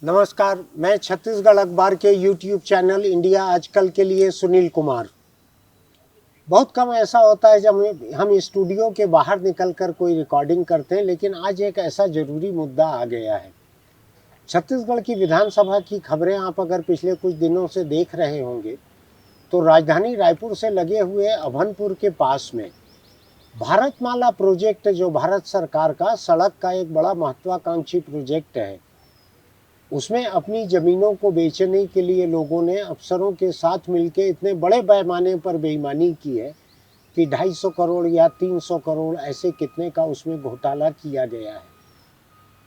नमस्कार, मैं छत्तीसगढ़ अखबार के YouTube चैनल इंडिया आजकल के लिए सुनील कुमार। बहुत कम ऐसा होता है जब हम स्टूडियो के बाहर निकलकर कोई रिकॉर्डिंग करते हैं, लेकिन आज एक ऐसा ज़रूरी मुद्दा आ गया है। छत्तीसगढ़ की विधानसभा की खबरें आप अगर पिछले कुछ दिनों से देख रहे होंगे, तो राजधानी रायपुर से लगे हुए अभनपुर के पास में भारतमाला प्रोजेक्ट, जो भारत सरकार का सड़क का एक बड़ा महत्वाकांक्षी प्रोजेक्ट है, उसमें अपनी ज़मीनों को बेचने के लिए लोगों ने अफसरों के साथ मिलकर इतने बड़े पैमाने पर बेईमानी की है कि 250 करोड़ या 300 करोड़ ऐसे कितने का उसमें घोटाला किया गया है।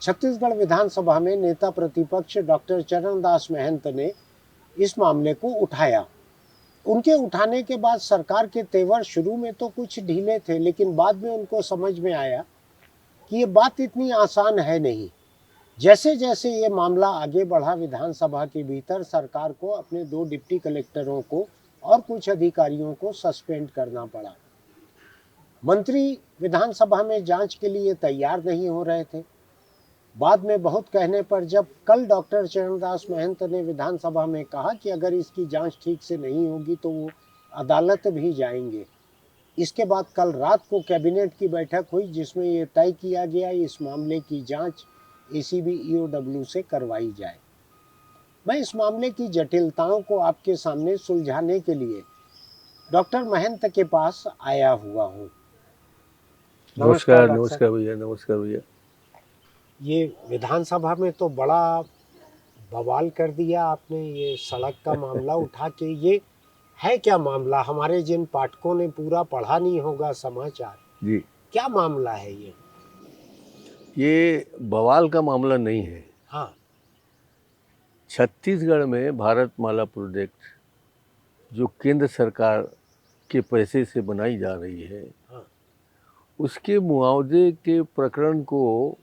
छत्तीसगढ़ विधानसभा में नेता प्रतिपक्ष डॉक्टर चरणदास महंत ने इस मामले को उठाया। उनके उठाने के बाद सरकार के तेवर शुरू में तो कुछ ढीले थे, लेकिन बाद में उनको समझ में आया कि ये बात इतनी आसान है नहीं। जैसे जैसे ये मामला आगे बढ़ा, विधानसभा के भीतर सरकार को अपने 2 डिप्टी कलेक्टरों को और कुछ अधिकारियों को सस्पेंड करना पड़ा। मंत्री विधानसभा में जांच के लिए तैयार नहीं हो रहे थे। बाद में बहुत कहने पर जब कल डॉक्टर चरणदास महंत ने विधानसभा में कहा कि अगर इसकी जांच ठीक से नहीं होगी तो वो अदालत भी जाएंगे। इसके बाद कल रात को कैबिनेट की बैठक हुई, जिसमें ये तय किया गया इस मामले की जांच एसीबी ईओडब्ल्यू से करवाई जाए। मैं इस मामले की जटिलताओं को आपके सामने सुलझाने के लिए डॉक्टर महंत के पास आया हुआ हूँ। नमस्कार भैया। नमस्कार भैया। ये विधानसभा में तो बड़ा बवाल कर दिया आपने, ये सड़क का मामला उठा के। ये है क्या मामला? हमारे जिन पाठकों ने पूरा पढ़ा नहीं होगा समाचार जी, क्या मामला है ये बवाल का मामला नहीं है। हाँ, छत्तीसगढ़ में भारतमाला प्रोजेक्ट जो केंद्र सरकार के पैसे से बनाई जा रही है, हाँ, उसके मुआवजे के प्रकरण को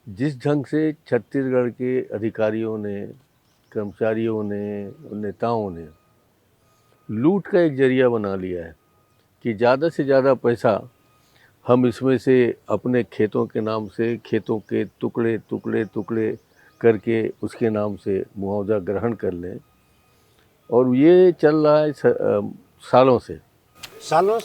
जिस ढंग से छत्तीसगढ़ के अधिकारियों ने, कर्मचारियों ने, नेताओं ने लूट का एक जरिया बना लिया है कि ज़्यादा से ज़्यादा पैसा हम इसमें से अपने खेतों के नाम से, खेतों के टुकड़े टुकड़े टुकड़े करके उसके नाम से मुआवजा ग्रहण कर लें। और ये चल रहा है सालों से।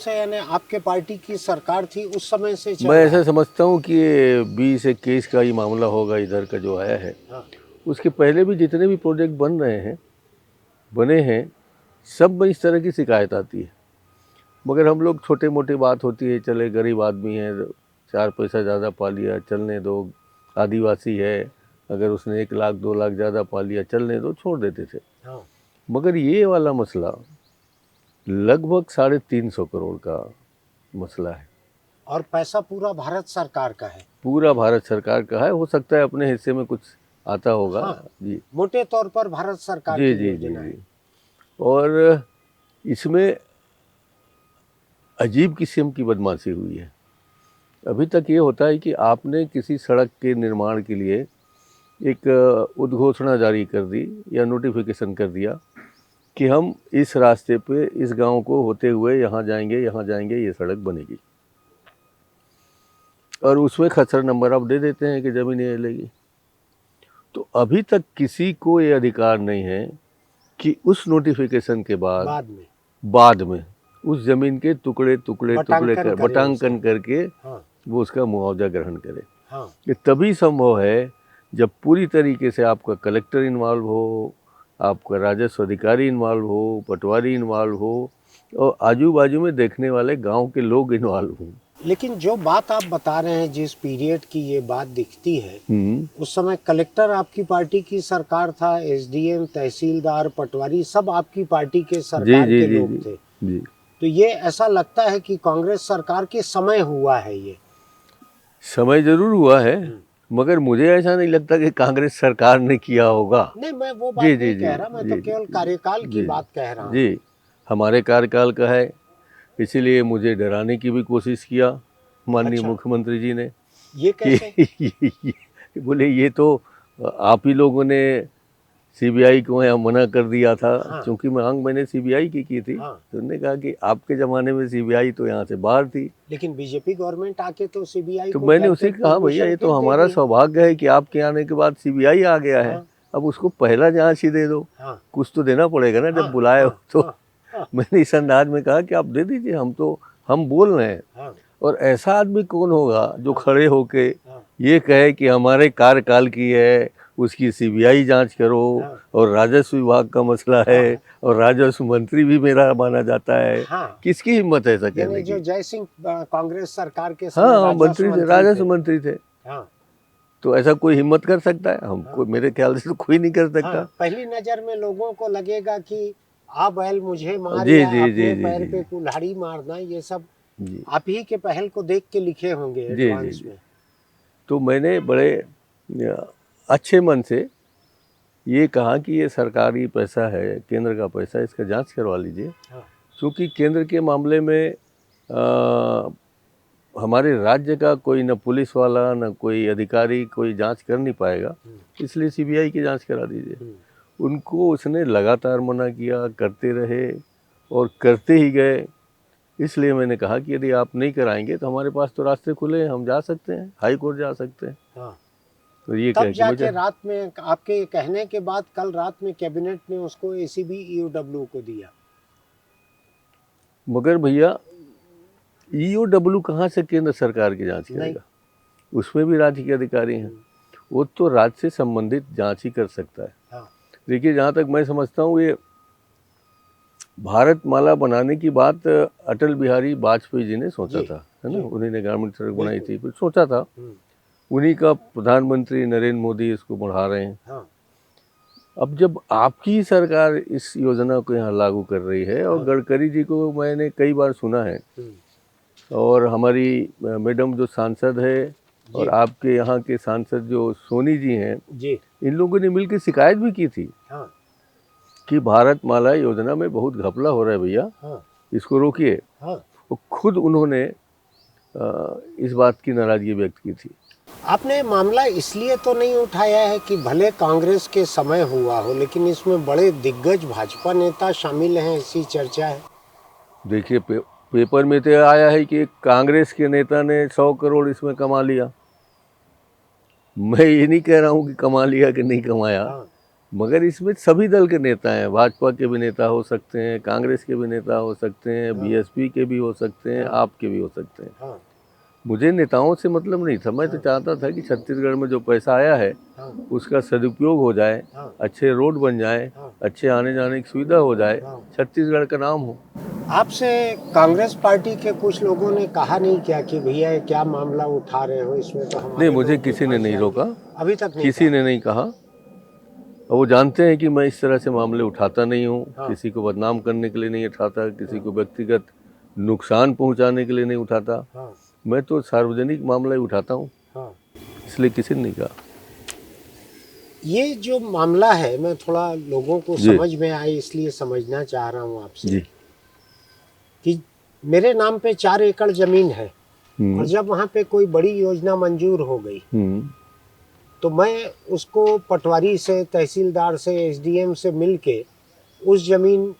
यानी आपके पार्टी की सरकार थी उस समय से चल मैं रहा ऐसा है। समझता हूँ कि ये 20-21 का ही मामला होगा इधर का जो आया है। हाँ, उसके पहले भी जितने भी प्रोजेक्ट बने हैं, सब में इस तरह की शिकायत आती है। मगर हम लोग छोटे मोटे बात होती है, चले गरीब आदमी है, 4 पैसा ज़्यादा पा लिया, चलने दो, आदिवासी है, अगर उसने 1 लाख 2 लाख ज़्यादा पा लिया, चलने दो, छोड़ देते थे। हाँ। मगर ये वाला मसला लगभग 350 करोड़ का मसला है। और पैसा पूरा भारत सरकार का है। पूरा भारत सरकार का है। हो सकता है अपने हिस्से में कुछ आता होगा। हाँ, जी, मोटे तौर पर भारत सरकार जी की जी जी योजना है। जी। और इसमें अजीब किस्म की बदमाशी हुई है। अभी तक ये होता है कि आपने किसी सड़क के निर्माण के लिए एक उद्घोषणा जारी कर दी या नोटिफिकेशन कर दिया कि हम इस रास्ते पे इस गांव को होते हुए यहाँ जाएंगे, ये सड़क बनेगी, और उसमें खसरा नंबर आप दे देते हैं कि ज़मीन ये लेगी। तो अभी तक किसी को ये अधिकार नहीं है कि उस नोटिफिकेशन के बाद में उस ज़मीन के टुकड़े टुकड़े कर बटांकन करके हाँ, वो उसका मुआवजा ग्रहण करे। हाँ। ये तभी संभव है जब पूरी तरीके से आपका कलेक्टर इन्वॉल्व हो, आपका राजस्व अधिकारी इन्वॉल्व हो, पटवारी इन्वॉल्व हो, और आजू बाजू में देखने वाले गांव के लोग इन्वॉल्व हों। लेकिन जो बात आप बता रहे हैं, जिस पीरियड की ये बात दिखती है, उस समय कलेक्टर आपकी पार्टी की सरकार था, एसडीएम, तहसीलदार, पटवारी सब आपकी पार्टी के सरकार के लोग थे। जी। तो ये ऐसा लगता है कि कांग्रेस सरकार के समय हुआ है। ये समय जरूर हुआ है, मगर मुझे ऐसा नहीं लगता कि कांग्रेस सरकार ने किया होगा। नहीं, मैं वो बात नहीं कह रहा, मैं तो केवल कार्यकाल की बात कह रहा हूँ। जी, हमारे कार्यकाल का है, इसीलिए मुझे डराने की भी कोशिश किया माननीय मुख्यमंत्री जी ने। ये कैसे? बोले ये तो आप ही लोगों ने सीबीआई को यहाँ मना कर दिया था। हाँ। क्योंकि मांग मैंने सीबीआई की थी। हाँ। तो उन्होंने कहा कि आपके ज़माने में सीबीआई तो यहाँ से बाहर थी, लेकिन बीजेपी गवर्नमेंट आके तो सीबीआई तो मैंने उसे कहा भैया ये तो हमारा सौभाग्य है कि आपके आने के बाद सीबीआई आ गया है। हाँ। अब उसको पहला जांच ही दे दो, हाँ, कुछ तो देना पड़ेगा ना जब हाँ, बुलाए हो हाँ, तो। हाँ, मैंने इस अंदाज में कहा कि आप दे दीजिए, हम बोल रहे हैं। हाँ, और ऐसा आदमी कौन होगा जो हाँ, खड़े होके हाँ, ये कहे कि हमारे कार्यकाल की है, उसकी सीबीआई जांच करो, हाँ, और राजस्व विभाग का मसला है, हाँ, और राजस्व मंत्री भी मेरा माना जाता है। हाँ, किसकी हिम्मत है ऐसा यानी कहने जो की? जय सिंह कांग्रेस सरकार के समय हाँ, राजस्व मंत्री थे, मंत्री राजस्व थे। मंत्री थे। हाँ, तो ऐसा कोई हिम्मत कर सकता है? हम हाँ, कोई, मेरे ख्याल से तो कोई नहीं कर हाँ, सकता। पहली नजर में लोगों को लगेगा कि आ बैल मुझे मार जी या जी जी अपने जी पैर जी पे कुल्हाड़ी मारना, ये सब जी आप ही के पहल को देख के लिखे होंगे जी जी एडवांस जी। में। तो मैंने बड़े अच्छे मन से ये कहा कि ये सरकारी पैसा है, केंद्र का पैसा है, इसका जांच करवा लीजिए। हाँ, क्योंकि केंद्र के मामले में हमारे राज्य का कोई न पुलिस वाला न कोई अधिकारी कोई जांच कर नहीं पाएगा, इसलिए सीबीआई की जांच करा दीजिए। उनको उसने लगातार मना किया, करते रहे और करते ही गए। इसलिए मैंने कहा कि यदि आप नहीं कराएंगे तो हमारे पास तो रास्ते खुले हैं, हम जा सकते हैं, हाई कोर्ट जा सकते हैं। हाँ। तो ये तब कह के मुझे, जाके रात में आपके कहने के बाद कल रात में कैबिनेट ने उसको एसीबी ईओडब्ल्यू को दिया। मगर भैया ईओडब्ल्यू कहाँ से केंद्र सरकार की जांच नहीं। करेगा? उसमें भी राज्य के अधिकारी हैं, वो तो राज्य से संबंधित जांच ही कर सकता है। हाँ, देखिए, जहाँ तक मैं समझता हूँ, ये भारत माला बनाने की बात अटल बिहारी वाजपेयी जी ने सोचा जी, था, है ना? जी, उन्हीं ने ग्रामीण सड़क बनाई बिल्कुल। थी, फिर सोचा था। हम्म, उन्हीं का प्रधानमंत्री नरेंद्र मोदी इसको बढ़ा रहे हैं। हाँ, अब जब आपकी सरकार इस योजना को यहाँ लागू कर रही है, और हाँ, गडकरी जी को मैंने कई बार सुना है, हम्म, और हमारी मैडम जो सांसद है, और जी, आपके यहाँ के सांसद जो सोनी जी हैं, जी, इन लोगों ने मिलकर शिकायत भी की थी हाँ, कि भारत माला योजना में बहुत घपला हो रहा है भैया, हाँ, इसको रोकिए। हाँ। और खुद उन्होंने इस बात की नाराजगी व्यक्त की थी। आपने मामला इसलिए तो नहीं उठाया है कि भले कांग्रेस के समय हुआ हो, लेकिन इसमें बड़े दिग्गज भाजपा नेता शामिल हैं, ऐसी चर्चा है। देखिए, पेपर में तो आया है कि कांग्रेस के नेता ने 100 करोड़ इसमें कमा लिया। मैं ये नहीं कह रहा हूँ कि कमा लिया कि नहीं कमाया, हाँ, मगर इसमें सभी दल के नेता हैं। भाजपा के भी नेता हो सकते हैं, कांग्रेस के भी नेता हो सकते हैं, हाँ, बीएसपी के भी हो सकते हैं, हाँ, आपके भी हो सकते हैं। हाँ, मुझे नेताओं से मतलब नहीं था। मैं तो हाँ, चाहता था कि छत्तीसगढ़ में जो पैसा आया है हाँ, उसका सदुपयोग हो जाए, हाँ, अच्छे रोड बन जाए, हाँ, अच्छे आने जाने की सुविधा हो जाए, हाँ। छत्तीसगढ़ का नाम हो। आपसे कांग्रेस पार्टी के कुछ लोगों ने कहा नहीं क्या कि भैया ये क्या मामला उठा रहे हो, इसमें तो नहीं, हमारे मुझे लोग भी किसी ने फंस नहीं जाएंगे? रोका, अभी तक नहीं किसी कहा। ने नहीं कहा। और वो जानते हैं कि मैं इस तरह से मामले उठाता नहीं हूँ, हाँ। किसी को बदनाम करने के लिए नहीं उठाता, किसी को व्यक्तिगत नुकसान पहुँचाने के लिए नहीं उठाता। हाँ, मैं तो सार्वजनिक मामला ही उठाता हूँ, हाँ। इसलिए किसी ने नहीं कहा। ये जो मामला है, मैं थोड़ा लोगों को जी समझ में आए इसलिए समझना चाह रहा हूँ आपसे जी। कि मेरे नाम पे 4 एकड़ जमीन है, और हम्म जब वहाँ पे कोई बड़ी योजना मंजूर हो गई हम्म तो मैं उसको पटवारी से, तहसीलदार से, एसडीएम से मिलके उस जमीन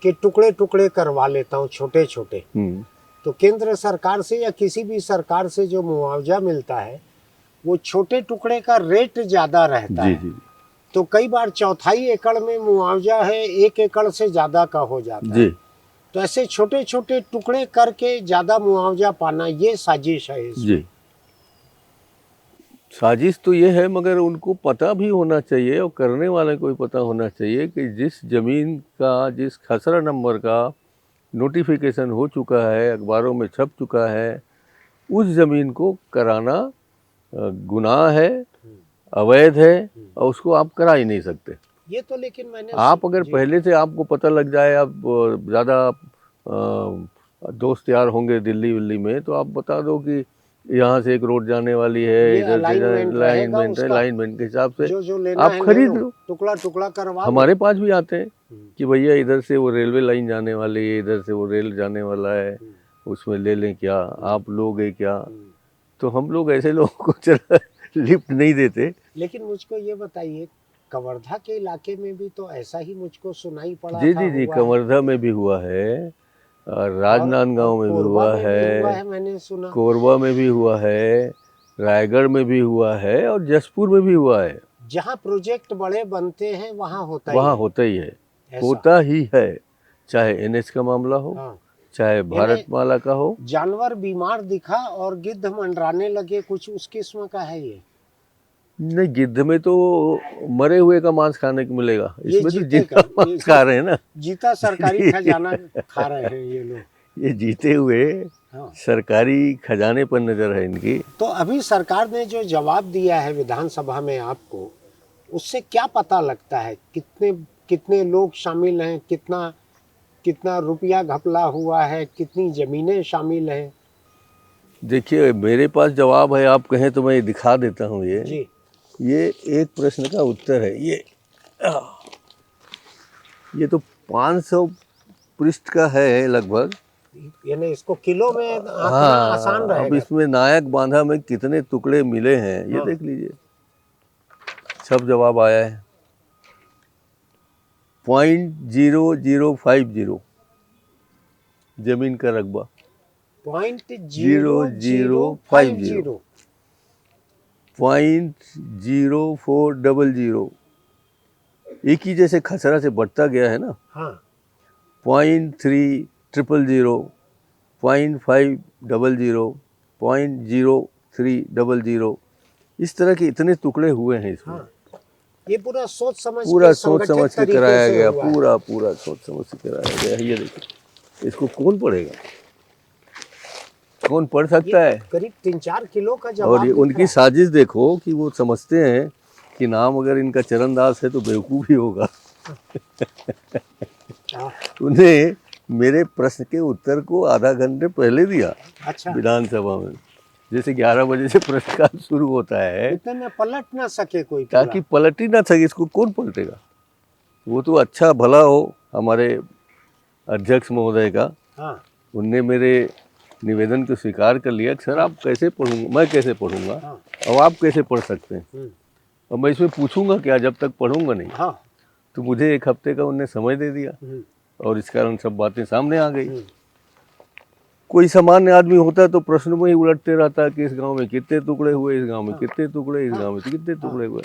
के टुकड़े टुकड़े करवा लेता हूँ, छोटे छोटे। हम्म तो केंद्र सरकार से या किसी भी सरकार से जो मुआवजा मिलता है, वो छोटे टुकड़े का रेट ज़्यादा रहता जी है। जी तो कई बार 1/4 एकड़ में मुआवजा है 1 एकड़ से ज़्यादा का हो जाता है। जी। तो ऐसे छोटे छोटे टुकड़े करके ज़्यादा मुआवजा पाना, ये साजिश है इसमें। जी, साजिश तो ये है, मगर उनको पता भी होना चाहिए, और करने वाले को भी पता होना चाहिए कि जिस जमीन का, जिस खसरा नंबर का नोटिफिकेशन हो चुका है, अखबारों में छप चुका है, उस जमीन को कराना गुनाह है, अवैध है, और उसको आप करा ही नहीं सकते। ये तो लेकिन मैंने आप अगर जी, पहले से आपको पता लग जाए, आप ज़्यादा दोस्त यार होंगे दिल्ली विल्ली में, तो आप बता दो कि यहाँ से एक रोड जाने वाली है, ये इधर से अलाइनमेंट रहेगा लाइनमेंट है, उसका, लाइनमेंट के हिसाब से जो जो लेना आप है ले खरीद लो, लो। टुकड़ा टुकड़ा करवा लो। हमारे पास भी आते हैं कि भैया इधर से वो रेलवे लाइन जाने वाली है, इधर से वो रेल जाने वाला है, उसमें ले लें क्या, आप लोगे क्या? तो हम लोग ऐसे लोगों को चला लिफ्ट नहीं देते। लेकिन मुझको ये बताइए, कवर्धा के इलाके में भी तो ऐसा ही मुझको सुनाई पड़ा जी था, जी जी, हुआ है। कवर्धा में भी हुआ है, और और राजनांदगांव में भी कोरबा हुआ में भी हुआ है, है, मैंने सुना। कोरबा में भी हुआ है, रायगढ़ में भी हुआ है, और जसपुर में भी हुआ है। जहाँ प्रोजेक्ट बड़े बनते हैं वहाँ होता वहाँ ही होता ही है, ऐसा। होता ही है, चाहे एनएच का मामला हो, हाँ, चाहे भारतमाला का हो। जानवर बीमार दिखा और गिद्ध मंडराने लगे, कुछ उस किस्म का है ये। नहीं, गिद्ध में तो मरे हुए का मांस खाने को मिलेगा, ये इसमें तो जीते जिंदा का, मांस खा रहे हैं ना। जीता सरकारी खजाना खा रहे हैं ये लोग। ये जीते हुए हाँ। सरकारी खजाने पर नजर है इनकी। तो अभी सरकार ने जो जवाब दिया है विधानसभा में आपको, उससे क्या पता लगता है कितने कितने लोग शामिल हैं, कितना कितना रुपया घपला हुआ है, कितनी जमीनें शामिल हैं? देखिए, मेरे पास जवाब है, आप कहें तो मैं दिखा देता हूँ। जी। ये एक प्रश्न का उत्तर है। ये तो 500 पृष्ठ का है लगभग। यानी इसको किलो में आंकना आसान हाँ, अब रहेगा। इसमें नायक बांधा में कितने टुकड़े मिले हैं ये हाँ। देख लीजिए, सब जवाब आया है। 0.0050 जमीन का रकबा। 0.0050। 0.0400 एक ही जैसे खसरा से बढ़ता गया है ना। हाँ। 0.3000, 0.500, 0.0300, इस तरह के इतने टुकड़े हुए हैं इसमें। हाँ। ये पूरा सोच समझ के कराया गया, पूरा सोच समझ के कराया गया। ये देखिए, इसको कौन पढ़ेगा, कौन पढ़ सकता है? करीब 3-4 किलो का जवाब। और ये उनकी साजिश देखो कि वो समझते हैं कि नाम अगर इनका चरणदास है तो बेवकूफ ही होगा। उन्हें मेरे प्रश्न के उत्तर को आधा घंटे पहले दिया। अच्छा। विधानसभा में, जैसे 11 बजे से प्रश्नकाल शुरू होता है, इतने में पलट ना सके कोई, ताकि पलट ही ना सके। इसको कौन पलटेगा? वो तो अच्छा भला हो हमारे अध्यक्ष महोदय का। हाँ। उनने मेरे निवेदन को स्वीकार कर लिया कि सर आप कैसे पढ़ूंगा, मैं कैसे पढ़ूंगा। हाँ। अब आप कैसे पढ़ सकते हैं? और मैं इसमें पूछूंगा क्या जब तक पढ़ूंगा नहीं। हाँ। तो मुझे 1 हफ्ते का उनने समय दे दिया और इस कारण सब बातें सामने आ गई। कोई सामान्य आदमी होता तो प्रश्न में ही उलटते रहता कि इस गांव में कितने टुकड़े हुए, इस गांव में कितने टुकड़े, इस गांव में कितने टुकड़े हुए।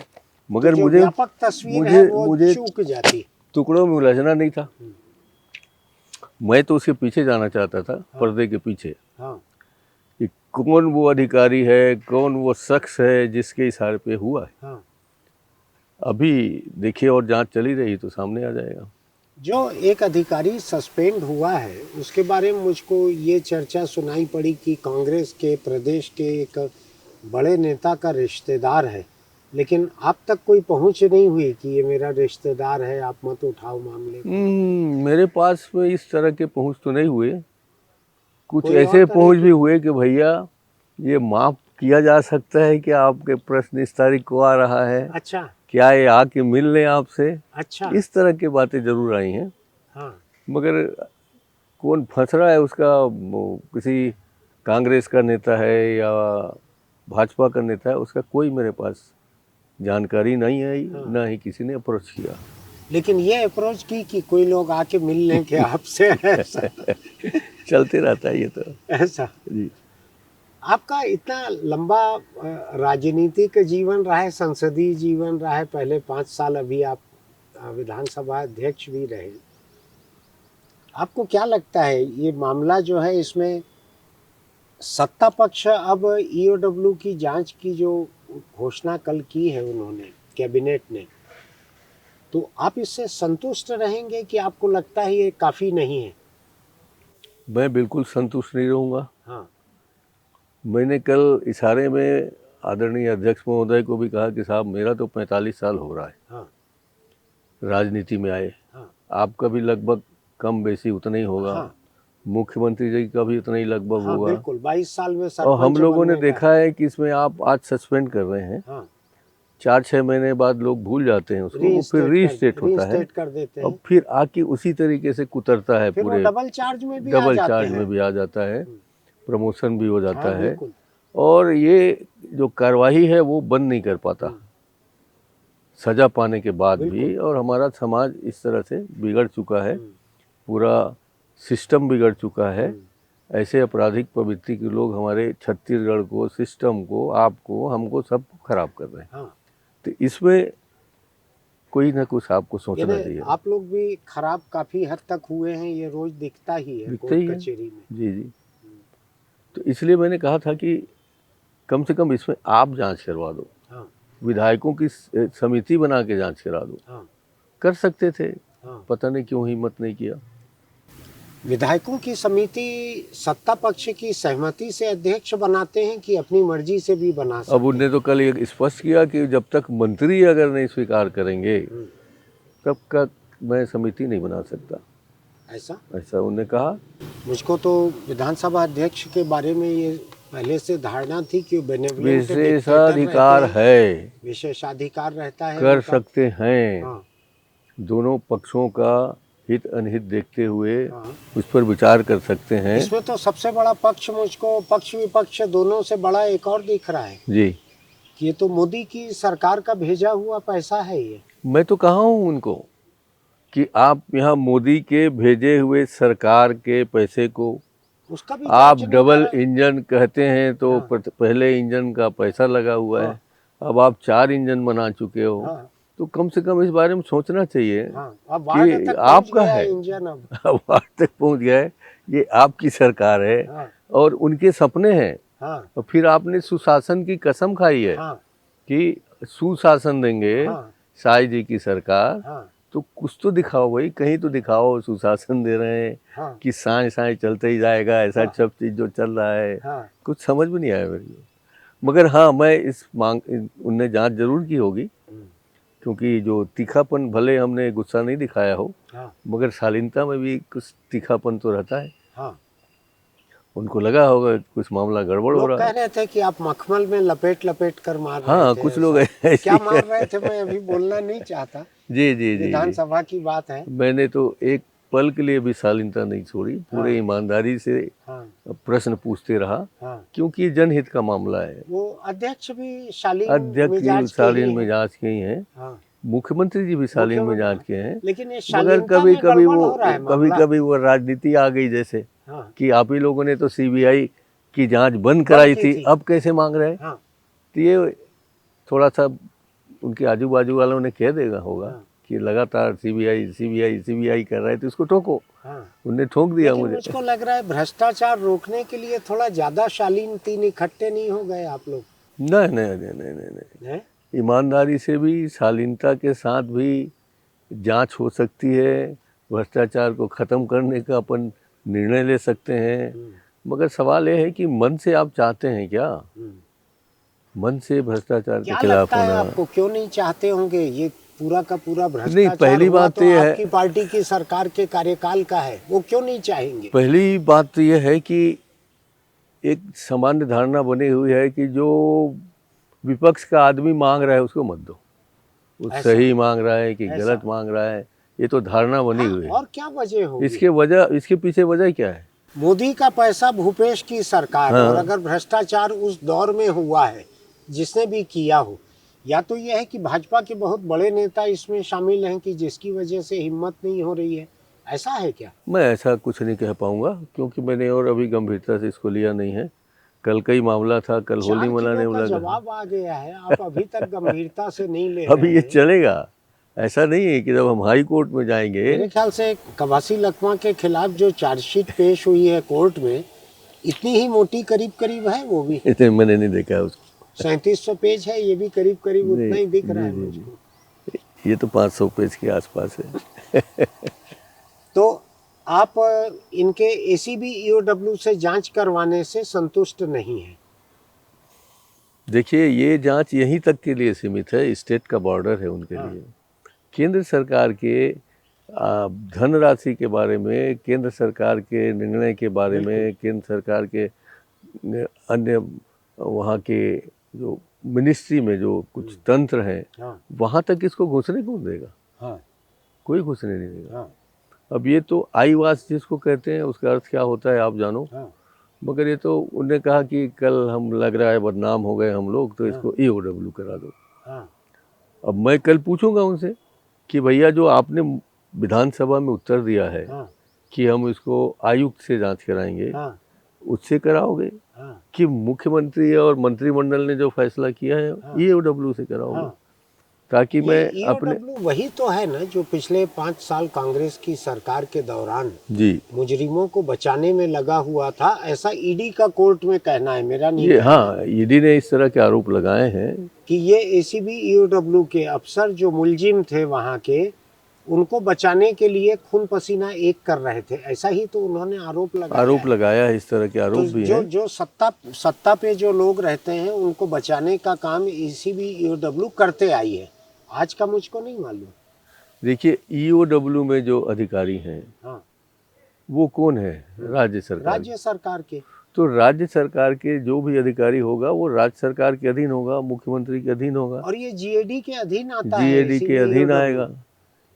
मगर तो मुझे व्यापक तस्वीर है वो चूक जाती। टुकड़ों में उलझना नहीं था। मैं तो उसके पीछे जाना चाहता था, पर्दे के पीछे। हाँ। कि कौन वो अधिकारी है, कौन वो शख्स है जिसके इशारे पे हुआ है। हाँ। अभी देखिए, और जांच चली रही तो सामने आ जाएगा। जो एक अधिकारी सस्पेंड हुआ है उसके बारे में मुझको ये चर्चा सुनाई पड़ी कि कांग्रेस के प्रदेश के एक बड़े नेता का रिश्तेदार है, लेकिन आप तक कोई पहुंच नहीं हुई कि ये मेरा रिश्तेदार है, आप मत उठाओ मामले को। मेरे पास में इस तरह के पहुंच तो नहीं हुए। कुछ कोई ऐसे और तरह पहुंच भी हुए कि भैया ये माफ किया जा सकता है कि आपके प्रश्न इस तारीख को आ रहा है। अच्छा। क्या ये आके मिल लें आपसे? अच्छा। इस तरह की बातें जरूर आई हैं। हाँ। मगर कौन फंस रहा है उसका, किसी कांग्रेस का नेता है या भाजपा का नेता है, उसका कोई मेरे पास जानकारी नहीं आई। हाँ। ना ही किसी ने अप्रोच किया। लेकिन ये अप्रोच की कि कोई लोग आके मिल लें कि आपसे ऐसा चलते रहता है ये तो। ऐसा। जी। आपका इतना लंबा राजनीतिक जीवन रहा है, संसदीय जीवन रहा है, पहले 5 साल अभी आप विधानसभा अध्यक्ष भी रहे। आपको क्या लगता है ये मामला जो है, इसमें सत्ता पक्ष अब ईओडब्ल्यू की जांच की जो घोषणा कल की है उन्होंने, कैबिनेट ने, तो आप इससे संतुष्ट रहेंगे कि आपको लगता है ये काफ़ी नहीं है? मैं बिल्कुल संतुष्ट नहीं रहूँगा। हाँ। मैंने कल इशारे में आदरणीय अध्यक्ष महोदय को भी कहा कि साहब मेरा तो 45 साल हो रहा है हाँ। राजनीति में आए। हाँ। आपका भी लगभग कम बेसी उतना ही होगा। हाँ। मुख्यमंत्री जी का भी उतना ही लगभग हाँ, होगा। बिल्कुल 22 साल में और सरपंच हम लोगों ने बनने का देखा है कि इसमें आप आज सस्पेंड कर रहे हैं, हाँ, 4-6 महीने बाद लोग भूल जाते हैं उसको, वो फिर रीस्टेट होता है कर देते हैं, और फिर आके उसी तरीके से कुतरता है, फिर वो पूरे डबल चार्ज में भी आ डबल जाते चार्ज हैं। में भी आ जाता है, प्रमोशन भी हो जाता हाँ, है। बिल्कुल। और ये जो कार्रवाई है वो बंद नहीं कर पाता सजा पाने के बाद भी। और हमारा समाज इस तरह से बिगड़ चुका है, पूरा सिस्टम बिगड़ चुका है। ऐसे आपराधिक प्रवृत्ति के लोग हमारे छत्तीसगढ़ को, सिस्टम को, आपको, हमको, सबको खराब कर रहे हैं। हाँ। तो इसमें कोई ना कुछ आपको सोचना यानी चाहिए। आप लोग भी खराब काफी हद तक हुए हैं, ये रोज दिखता ही है दिखता कोर्ट ही है। कचहरी में। जी जी। तो इसलिए मैंने कहा था कि कम से कम इसमें आप जांच करवा दो, हाँ विधायकों की समिति बना के जांच करा दो। हाँ कर सकते थे, हाँ। पता नहीं क्यों हिम्मत नहीं किया। विधायकों की समिति सत्ता पक्ष की सहमति से अध्यक्ष बनाते हैं कि अपनी मर्जी से भी बना अब सकते हैं? उनने तो कल ये स्पष्ट किया कि जब तक मंत्री अगर नहीं स्वीकार करेंगे तब तक मैं समिति नहीं बना सकता, ऐसा ऐसा उन्होंने कहा। मुझको तो विधानसभा अध्यक्ष के बारे में ये पहले से धारणा थी कि बेनेवलेंट विशेषाधिकार है, विशेषाधिकार रहता है कर उनका। सकते हैं, हाँ दोनों पक्षों का हित अनहित देखते हुए हाँ। उस पर विचार कर सकते हैं। इसमें तो सबसे बड़ा पक्ष मुझको पक्ष विपक्ष दोनों से बड़ा एक और दिख रहा है जी। कि ये तो मोदी की सरकार का भेजा हुआ पैसा है ये। मैं तो कहा हूँ उनको कि आप यहाँ मोदी के भेजे हुए सरकार के पैसे को उसका भी आप जांच नहीं डबल करा। इंजन कहते हैं तो हाँ। पहले इंजन का पैसा लगा हुआ है, अब आप 4 इंजन बना चुके हो। हाँ तो कम से कम इस बारे में सोचना चाहिए हाँ। अब वार्ड कि तक पहुंच आपका गया है। इंजन अब। अब वहाँ तक पहुंच गया है, ये आपकी सरकार है हाँ और उनके सपने हैं। हाँ और फिर आपने सुशासन की कसम खाई है हाँ कि सुशासन देंगे हाँ साई जी की सरकार। हाँ तो कुछ तो दिखाओ भाई, कहीं तो दिखाओ सुशासन दे रहे हैं हाँ कि साए साए चलते ही जाएगा, ऐसा हाँ। सब चीज़ जो चल रहा है हाँ कुछ समझ में नहीं आया मेरे को। मगर हाँ, मैं इस मांग उनने जांच जरूर की होगी, क्योंकि जो तीखापन, भले हमने गुस्सा नहीं दिखाया हो हाँ मगर शालीनता में भी कुछ तीखापन तो रहता है। हाँ। उनको लगा होगा कुछ मामला गड़बड़ हो लोग रहा कह है। रहे थे कि आप मखमल में लपेट लपेट कर मार रहे हाँ, थे। कुछ ऐसा। लोग ऐसे क्या ही मार रहे थे मैं अभी बोलना नहीं चाहता, जी जी जी। विधानसभा की बात है। मैंने तो एक पल के लिए भी शालीनता नहीं छोड़ी, पूरे हाँ ईमानदारी से हाँ प्रश्न पूछते रहा, हाँ। क्योंकि जनहित का मामला है। वो अध्यक्ष भी शालीन अध्यक्ष मिजाज भी के शालीन ही हैं। मिजाज के ही हैं, हाँ मुख्यमंत्री जी भी शालीन मुख्यमंत्री। मिजाज के हैं। लेकिन ये मगर शालीनता कभी में कभी गड़बड़ वो हो रहा है कभी मामला। कभी वो राजनीति आ गई, जैसे हाँ कि आप ही लोगों ने तो सीबीआई की जांच बंद बंद कराई की थी, थी। अब कैसे मांग रहे हैं। हाँ तो ये थोड़ा सा उनके आजू बाजू वालों ने कह देगा होगा हाँ कि लगातार सीबीआई सीबीआई सीबीआई कर रहे थे, इसको ठोको। हाँ। उनने ठोक दिया लेकिन मुझे। मुझको लग रहा है भ्रष्टाचार रोकने के लिए थोड़ा ज्यादा शालीन, तीन इकट्ठे नहीं हो गए आप लोग? नहीं नहीं नहीं नहीं नहीं नहीं। हैं? ईमानदारी से भी, शालीनता के साथ भी जांच हो सकती है, भ्रष्टाचार को ख़त्म करने का अपन निर्णय ले सकते हैं। मगर सवाल ये है कि मन से आप चाहते हैं क्या, मन से भ्रष्टाचार के क्या खिलाफ लगता है होना। आपको, क्यों नहीं चाहते होंगे? ये पूरा का पूरा नहीं, भ्रष्टाचार पहली हुआ बात तो ये है, आपकी पार्टी की सरकार के कार्यकाल का है, वो क्यों नहीं चाहेंगे? पहली बात तो ये है कि एक सामान्य धारणा बनी हुई है कि जो विपक्ष का आदमी मांग रहा है उसको मत दो, वो ऐसा? सही मांग रहा है कि ऐसा? गलत मांग रहा है, ये तो धारणा बनी हाँ, हुई है। और क्या वजह होगी? इसके पीछे वजह क्या है? मोदी का पैसा, भूपेश की सरकार। हाँ। और अगर भ्रष्टाचार उस दौर में हुआ है, जिसने भी किया हो, या तो यह है कि भाजपा के बहुत बड़े नेता इसमें शामिल हैं कि जिसकी वजह से हिम्मत नहीं हो रही है, ऐसा है क्या? मैं ऐसा कुछ नहीं कह पाऊंगा, क्योंकि मैंने और अभी गंभीरता से इसको लिया नहीं है। कल का ही मामला था, कल होली 4 मनाने किलो का लगा। जवाब आ गया है, आप अभी तक गंभीरता से नहीं ले अभी रहे ये हैं। चलेगा, ऐसा नहीं है कि जब हम हाई कोर्ट में जाएंगे। मेरे ख्याल से कवासी लखमा के खिलाफ जो चार्जशीट पेश हुई है कोर्ट में, इतनी ही मोटी करीब करीब है वो भी। इतने मैंने नहीं देखा उसको। 3700 पेज है, ये भी करीब करीब उतना ही दिख रहा है जी, जी, मुझको। ये तो 500 पेज के आसपास है। तो आप इनके एसीबी ईओडब्ल्यू से जांच करवाने से संतुष्ट नहीं है? देखिए, ये जांच यहीं तक के लिए सीमित है, स्टेट का बॉर्डर है उनके लिए। केंद्र सरकार के धनराशि के बारे में, केंद्र सरकार के निर्णय के बारे में, केंद्र सरकार के अन्य वहाँ के जो मिनिस्ट्री में जो कुछ तंत्र हैं, वहाँ तक इसको घुसने कौन देगा? कोई घुसने नहीं देगा। अब ये तो आईवास जिसको कहते हैं, उसका अर्थ क्या होता है आप जानो। मगर ये तो उन्होंने कहा कि कल हम लग रहा है बदनाम हो गए हम लोग, तो इसको ईओडब्ल्यू करा दो। अब मैं कल पूछूंगा उनसे कि भैया जो आपने विधानसभा में उत्तर दिया है कि हम इसको आयुक्त से जांच कराएंगे, उससे कराओगे कि मुख्यमंत्री और मंत्रिमंडल ने जो फैसला किया है ईओडब्ल्यू से कराओगे? ताकि मैं अपने ईओडब्ल्यू वही तो है ना जो पिछले 5 साल कांग्रेस की सरकार के दौरान जी मुजरिमों को बचाने में लगा हुआ था, ऐसा ईडी का कोर्ट में कहना है, मेरा नहीं ये, कहना हाँ, ईडी ने इस तरह के आरोप लगाए हैं। कि ये एसीबी ईओडब्ल्यू के अफसर जो मुलजिम थे वहां के, उनको बचाने के लिए खून पसीना एक कर रहे थे, ऐसा ही तो उन्होंने आरोप लगाया है। इस तरह के आरोप तो भी जो हैं। जो सत्ता पे जो लोग रहते हैं उनको बचाने का काम एसीबी ईओडब्ल्यू करते आई है, आज का मुझको नहीं मालूम। देखिए, ईओडब्ल्यू में जो अधिकारी हैं हाँ, वो कौन है? राज्य सरकार। राज्य सरकार के। तो राज्य सरकार के जो भी अधिकारी होगा वो राज्य सरकार के अधीन होगा, मुख्यमंत्री के अधीन होगा, और ये जीएडी के अधीन आता है, जीएडी के इसीलिए अधीन EOW। आएगा।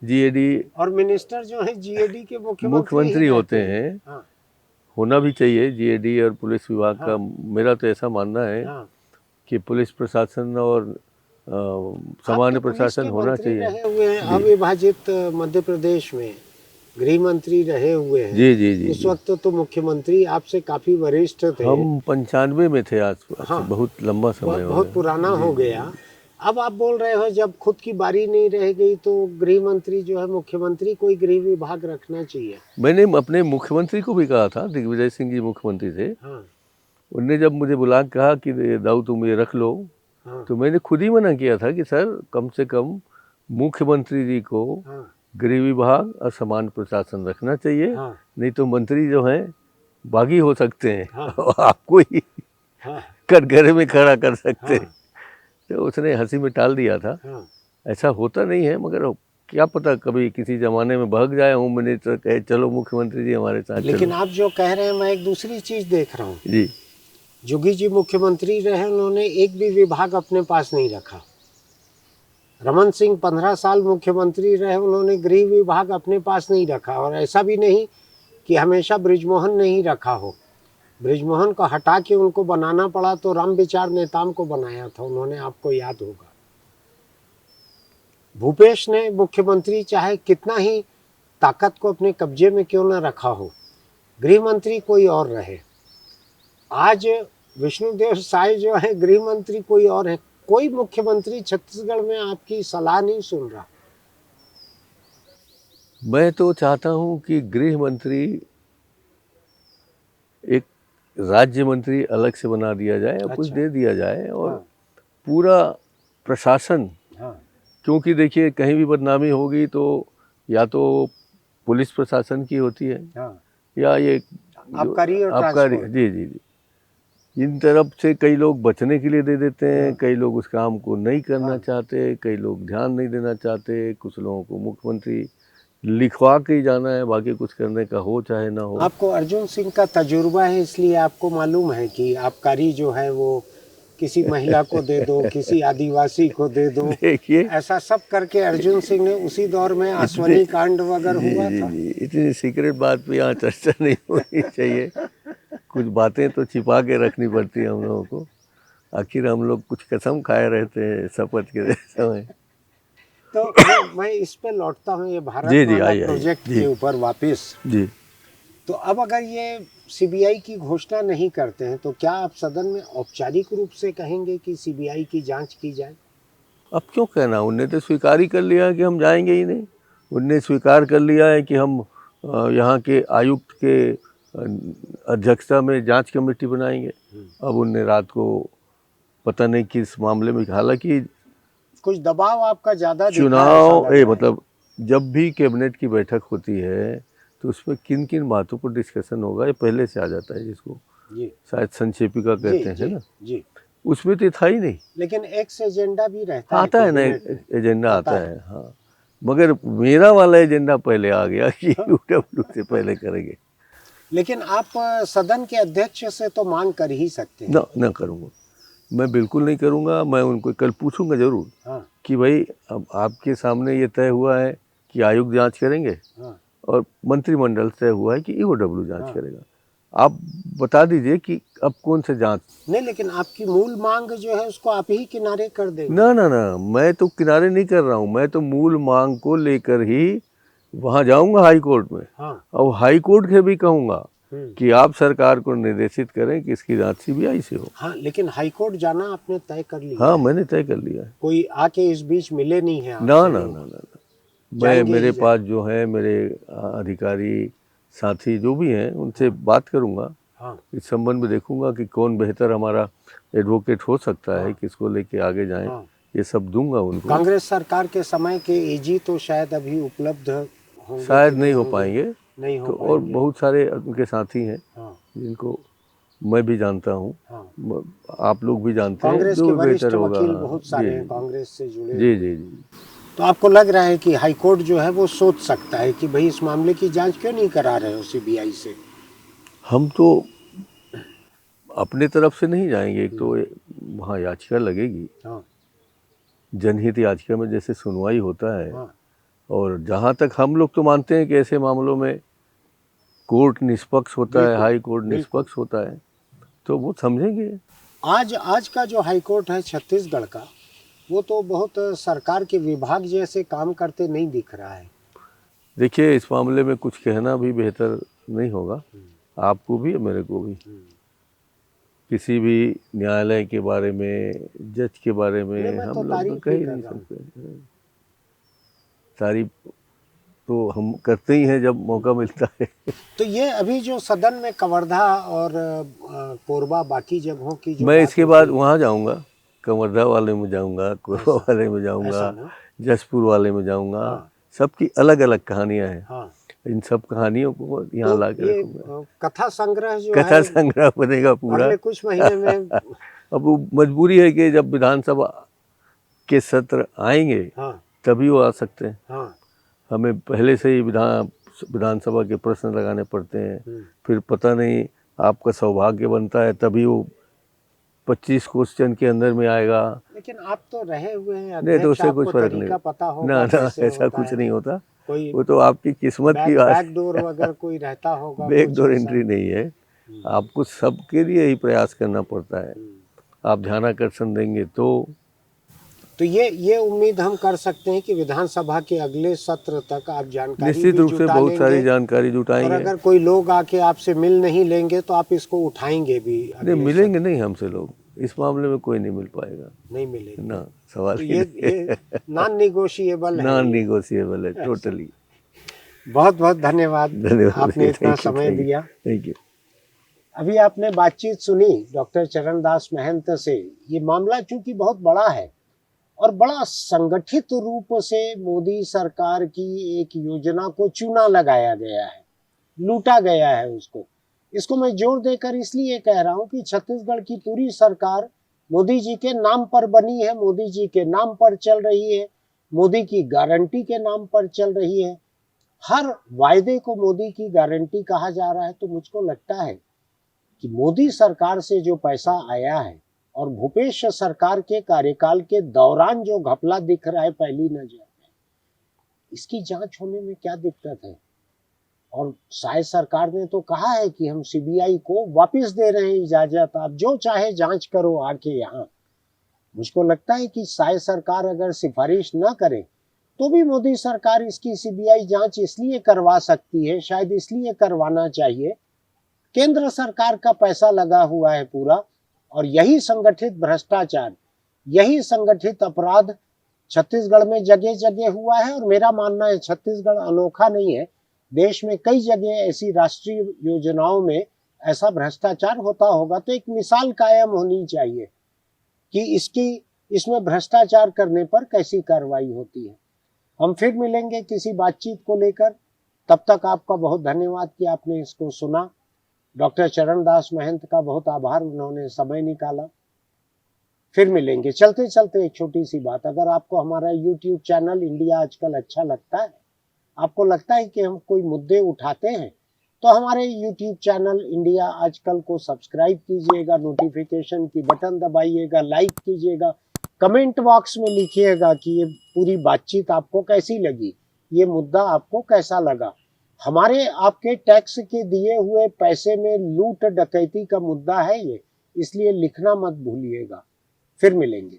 जीएडी और मिनिस्टर जो है जीएडी के मुख्यमंत्री ही होते रहते हैं। हाँ, होना भी चाहिए जीएडी और पुलिस विभाग का। हाँ। मेरा तो ऐसा मानना है हाँ। कि पुलिस प्रशासन और सामान्य आप तो पुलिस प्रशासन के होना मंत्री चाहिए। रहे हुए हैं अविभाजित मध्य प्रदेश में, गृह मंत्री रहे हुए हैं। जी जी जी उस जी। वक्त तो मुख्यमंत्री आपसे काफी वरिष्ठ थे। हम 95 में थे आसपास। हाँ। बहुत लंबा समय हो बहुत गया। पुराना हो गया। अब आप बोल रहे हो जब खुद की बारी नहीं रह गई तो गृह मंत्री जो है, मुख्यमंत्री कोई गृह विभाग रखना चाहिए। मैंने अपने मुख्यमंत्री को भी कहा था, दिग्विजय सिंह जी मुख्यमंत्री थे। हाँ, उनने जब मुझे बुला के कहा कि दाऊ तुम ये रख लो, हाँ, तो मैंने खुद ही मना किया था कि सर कम से कम मुख्यमंत्री जी को हाँ, गृह विभाग और सामान्य प्रशासन रखना चाहिए। हाँ, नहीं तो मंत्री जो हैं बागी हो सकते हैं। हाँ। और आपको ही हाँ, कटघरे में खड़ा कर सकते हैं। हाँ, तो उसने हंसी में टाल दिया था। हाँ। ऐसा होता नहीं है, मगर क्या पता कभी किसी जमाने में भाग जाए होम मिनिस्टर कहे चलो मुख्यमंत्री जी हमारे साथ लेकिन चलो। आप जो कह रहे हैं मैं एक दूसरी चीज देख रहा हूँ। जी जोगी जी मुख्यमंत्री रहे, उन्होंने एक भी विभाग अपने पास नहीं रखा। रमन सिंह 15 साल मुख्यमंत्री रहे, उन्होंने गृह विभाग अपने पास नहीं रखा। और ऐसा भी नहीं कि हमेशा बृजमोहन ने ही रखा हो। बृजमोहन को हटा के उनको बनाना पड़ा तो रामविचार नेताम को बनाया था उन्होंने, आपको याद होगा। भूपेश ने मुख्यमंत्री चाहे कितना ही ताकत को अपने कब्जे में क्यों न रखा हो, गृह मंत्री कोई और रहे। आज विष्णुदेव साय जो है गृह मंत्री कोई और है। कोई मुख्यमंत्री छत्तीसगढ़ में आपकी सलाह नहीं सुन रहा। मैं तो चाहता हूं कि गृह मंत्री एक राज्य मंत्री अलग से बना दिया जाए और कुछ अच्छा। दे दिया जाए, और हाँ, पूरा प्रशासन, हाँ, क्योंकि देखिए कहीं भी बदनामी होगी तो या तो पुलिस प्रशासन की होती है हाँ। या ये आबकारी और आबकारी। ट्रांसपोर्ट। जी जी जी। इन तरफ से कई लोग बचने के लिए दे देते हैं, हाँ। कई लोग उस काम को नहीं करना हाँ। चाहते, कई लोग ध्यान नहीं देना चाहते। कुछ लोगों को मुख्यमंत्री लिखवा के ही जाना है, बाकी कुछ करने का हो चाहे ना हो। आपको अर्जुन सिंह का तजुर्बा है, इसलिए आपको मालूम है कि आबकारी जो है वो किसी महिला को दे दो, किसी आदिवासी को दे दो। देखिए, ऐसा सब करके अर्जुन सिंह ने उसी दौर में आसवनी कांड वगैरह जी हुआ जी था। जी, इतनी सीक्रेट बात पे यहाँ चर्चा नहीं होनी चाहिए। कुछ बातें तो छिपा के रखनी पड़ती है हम लोगों को। आखिर हम लोग कुछ कसम खाए रहते हैं शपथ के समय। तो मैं इस पे लौटता हूँ, ये भारत जी, जी, माला आइए, प्रोजेक्ट जी। के ऊपर वापस। जी, तो अब अगर ये सीबीआई की घोषणा नहीं करते हैं तो क्या आप सदन में औपचारिक रूप से कहेंगे कि सीबीआई की जांच की जाए? अब क्यों कहना, उनने तो स्वीकार ही कर लिया कि हम जाएंगे ही नहीं। उनने स्वीकार कर लिया है कि हम यहाँ के आयुक्त के अध्यक्षता में जांच कमेटी बनाएंगे। अब उनने रात को पता नहीं किस मामले में, हालांकि कुछ दबाव आपका ज्यादा दिखा, ऐसा चुनाव लग रहा है। मतलब जब भी कैबिनेट की बैठक होती है तो उसमें किन किन बातों पर डिस्कशन होगा ये पहले से आ जाता है, जिसको जी, शायद संक्षेपिका जी, कहते हैं जी, ना। जी। उसमें तो था ही नहीं। लेकिन एक्स एजेंडा भी रहता है आता है ना, कैबिनेट में। एजेंडा आता आता है, हाँ। मगर मेरा वाला एजेंडा पहले आ गया कि यूडब्ल्यू से पहले करेंगे। लेकिन आप सदन के अध्यक्ष से तो मांग कर ही सकते हैं। ना करूँगा, मैं बिल्कुल नहीं करूँगा। मैं उनको कल पूछूंगा जरूर हाँ, कि भाई अब आपके सामने ये तय हुआ है कि आयुक्त जांच करेंगे हाँ, और मंत्रिमंडल तय हुआ है कि ईओडब्ल्यू जांच हाँ। करेगा। आप बता दीजिए कि अब कौन से जांच। नहीं, लेकिन आपकी मूल मांग जो है उसको आप ही किनारे कर देंगे। ना ना ना, मैं तो किनारे नहीं कर रहा हूँ। मैं तो मूल मांग को लेकर ही वहाँ जाऊँगा हाई कोर्ट में, हाँ, और हाई कोर्ट के भी कहूँगा कि आप सरकार को निर्देशित करें कि इसकी जांच सीबीआई से हो। हाँ, लेकिन हाई कोर्ट जाना आपने तय कर लिया हाँ, है? मैंने तय कर लिया है। कोई आके इस बीच मिले नहीं है ना आपसे ना लोग? ना ना ना। मैं जाएंगे मेरे ही पास जो है मेरे अधिकारी साथी जो भी हैं उनसे बात करूंगा, हाँ इस संबंध में देखूंगा कि कौन बेहतर हमारा एडवोकेट हो सकता है, हाँ किसको लेके आगे जाएं, हाँ। ये सब दूंगा उनको। कांग्रेस सरकार के समय के एजी तो शायद अभी उपलब्ध होंगे शायद कि नहीं हो होंगे? पाएंगे, नहीं हो तो और पाएंगे। बहुत सारे उनके साथी हैं हाँ जिनको मैं भी जानता हूँ, हाँ। आप लोग भी जानते हैं, कांग्रेस जो के भी वरिष्ठ बेहतर होगा। वकील हाँ, बहुत जी सारे हैं जी कांग्रेस से जुड़े जी हुए। जी जी। तो आपको लग रहा है कि हाई कोर्ट जो है वो सोच सकता है कि भाई इस मामले की जांच क्यों नहीं करा रहे हो सीबीआई से? हम तो अपने तरफ से नहीं जाएंगे, एक तो वहाँ याचिका लगेगी, हाँ जनहित याचिका में जैसे सुनवाई होता है, हाँ और जहाँ तक हम लोग तो मानते हैं कि ऐसे मामलों में कोर्ट निष्पक्ष होता है, बिल्कुल हाई कोर्ट बिल्कुल। निष्पक्ष होता है, तो वो समझेंगे। आज का जो हाई कोर्ट है छत्तीसगढ़ का, वो तो बहुत सरकार के विभाग जैसे काम करते नहीं दिख रहा है। देखिए, इस मामले में कुछ कहना भी बेहतर नहीं होगा, आपको भी और मेरे को भी। किसी भी न्यायालय के बारे में, जज के बारे नहीं, में मैं तो हम लोग तो तारीफ कह ही ही कर नहीं रहा हूँ। सकते। तारीफ तो हम करते ही हैं जब मौका मिलता है। तो ये अभी जो सदन में कवर्धा और कोरबा बाकी जगहों की जो मैं बात इसके बाद होती है, वहाँ जाऊँगा, कवर्धा वाले में जाऊँगा, कोरबा ऐसा वाले में जाऊँगा, ऐसा ना? जसपुर वाले में जाऊँगा। हाँ सबकी अलग अलग कहानियाँ हैं, हाँ। इन सब कहानियों को यहाँ तो ला के ये रखूँगा। कथा संग्रह जो कथा है संग्रह बनेगा पूरा। अगले कुछ महीने में। अब वो मजबूरी है कि जब विधानसभा के सत्र आएंगे हाँ तभी वो आ सकते हैं। हाँ। हमें पहले से ही विधानसभा के प्रश्न लगाने पड़ते हैं, फिर पता नहीं आपका सौभाग्य बनता है तभी वो 25 क्वेश्चन के अंदर में आएगा। लेकिन आप तो रहे हुए हैं नहीं तो अध्यक्ष, उससे कुछ आपको फर्क तरीका पता नहीं, होगा ना कैसे ऐसा होता कुछ है। नहीं होता, कोई वो तो आपकी किस्मत की बात है। बैकडोर अगर कोई रहता होगा कुछ बैकडोर ऐसा। एंट्री नहीं है, आपको सबके लिए ही प्रयास करना पड़ता है। आप ध्यानाकर्षण देंगे तो ये उम्मीद हम कर सकते हैं कि विधानसभा के अगले सत्र तक आप जानकारी निश्चित भी रूप से जुटा बहुत सारी लेंगे, जानकारी और जुटाएंगे। अगर कोई लोग आके आपसे मिल नहीं लेंगे तो आप इसको उठाएंगे भी नहीं, अगले मिलेंगे सत्र? नहीं हमसे लोग, इस मामले में कोई नहीं मिल पाएगा, नहीं मिलेंगे ना सवाल तो ही नहीं ये नॉन निगोशिएबल है नॉन ये। निगोशिएबल है टोटली। बहुत बहुत धन्यवाद, धन्यवाद, आपने इतना थैंक यू, समय दिया। Thank you. अभी आपने बातचीत सुनी डॉक्टर चरणदास महंत से। ये मामला चूंकि बहुत बड़ा है और बड़ा संगठित रूप से मोदी सरकार की एक योजना को चूना लगाया गया है, लूटा गया है उसको। इसको मैं जोर देकर इसलिए कह रहा हूं कि छत्तीसगढ़ की पूरी सरकार मोदी जी के नाम पर बनी है, मोदी जी के नाम पर चल रही है, मोदी की गारंटी के नाम पर चल रही है। हर वायदे को मोदी की गारंटी कहा जा रहा है। तो मुझको लगता है कि मोदी सरकार से जो पैसा आया है और भूपेश सरकार के कार्यकाल के दौरान जो घपला दिख रहा है पहली नजर में, इसकी जांच होने में क्या दिक्कत है? और शायद सरकार ने तो कहा है कि हम सीबीआई को वापस दे रहे हैं इजाजत, आप जो चाहे जांच करो आके यहाँ। मुझको लगता है कि शायद सरकार अगर सिफारिश न करे तो भी मोदी सरकार इसकी सीबीआई जांच इसलिए करवा सकती है, शायद इसलिए करवाना चाहिए, केंद्र सरकार का पैसा लगा हुआ है पूरा, और यही संगठित भ्रष्टाचार, यही संगठित अपराध छत्तीसगढ़ में जगह जगह हुआ है। और मेरा मानना है छत्तीसगढ़ अनोखा नहीं है, देश में कई जगह ऐसी राष्ट्रीय योजनाओं में ऐसा भ्रष्टाचार होता होगा। तो एक मिसाल कायम होनी चाहिए कि इसमें भ्रष्टाचार करने पर कैसी कार्रवाई होती है। हम फिर मिलेंगे किसी बातचीत को लेकर, तब तक आपका बहुत धन्यवाद कि आपने इसको सुना। डॉक्टर चरणदास महंत का बहुत आभार, उन्होंने समय निकाला। फिर मिलेंगे। चलते चलते एक छोटी सी बात, अगर आपको हमारा YouTube चैनल इंडिया आजकल अच्छा लगता है, आपको लगता है कि हम कोई मुद्दे उठाते हैं, तो हमारे YouTube चैनल इंडिया आजकल को सब्सक्राइब कीजिएगा, नोटिफिकेशन की बटन दबाइएगा, लाइक कीजिएगा, कमेंट बॉक्स में लिखिएगा कि ये पूरी बातचीत आपको कैसी लगी, ये मुद्दा आपको कैसा लगा। हमारे आपके टैक्स के दिए हुए पैसे में लूट डकैती का मुद्दा है ये, इसलिए लिखना मत भूलिएगा। फिर मिलेंगे।